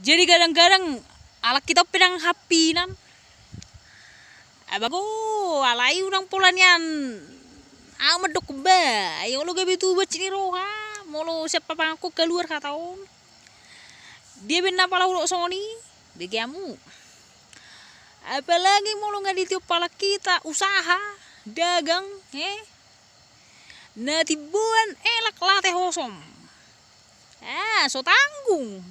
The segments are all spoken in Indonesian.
Jadi kadang-kadang ala kita pedang hapinan. Abago alai urang polanian. Medok ba, ayo lo gabe tu bacini roha, molo siapa pangku keluar kataon. Dia benar pala ulok soni, begiamu. Apalagi molo nggak ditiup pala kita usaha, dagang, na tibuan elak late hosom. So tanggung.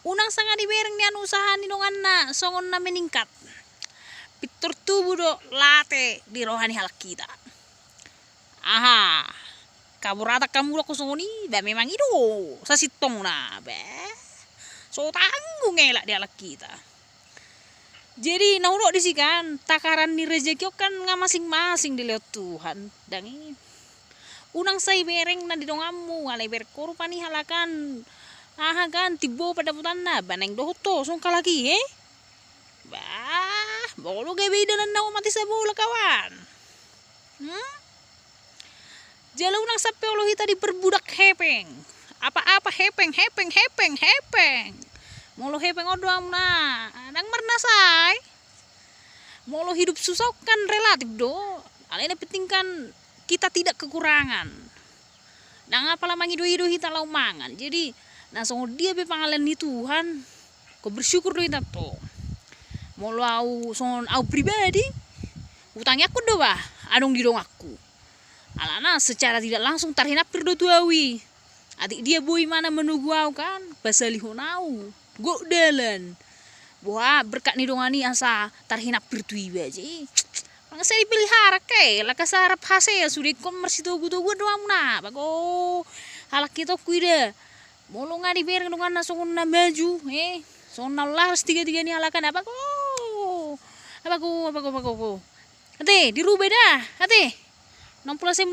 Unang sanga dibereng ni anu usaha ni dongan na songon na meningkat. Pitur tubuh do late di rohani halak kita. Aha, kaburata kamu lo kusoni, ba memang itu sasitong na, ba. So tanggung elak di halak kita. Jadi nauro disikan takaran ni rezeki kan nga masing-masing dilihat Tuhan. Dan unang say bereng na di dongamu, alay berkorupani halakan. Aha kan tibo pada putanna, baneng dohoto song kalaki, Bah, bolo gabe danan na mati sa bola kawan. Jala unang sape ulo hita diperbudak hepeng. Apa-apa hepeng. Molo hepeng odoam na, nang marnasai. Molo hidup susah kan relatif do. Alena penting kan kita tidak kekurangan. Nang apalah mangido-ido hita lau mangan. Jadi, nah songo dia be pangalan ni Tuhan. Ko bersyukur do hita to. Molo au songon au pribadi. Utangnya aku do bah, adong di dong aku. Alana secara tidak langsung tarhinap perdo tuawi. Adik dia boy mana menunggu au kan, basalihonau. Go dalan. Wah, berkat ni dongani asa tarhinap pertui baji. Ang saya dipelihara ke, laka sarap hasil sudah komersi togu-togu doang na. Bago halak kita kuida. Molo nga dibereng dongan na songon na maju, songon na laras tiga-tiga ni halakan apa ko. Ate, dirubah dah. Ate. 60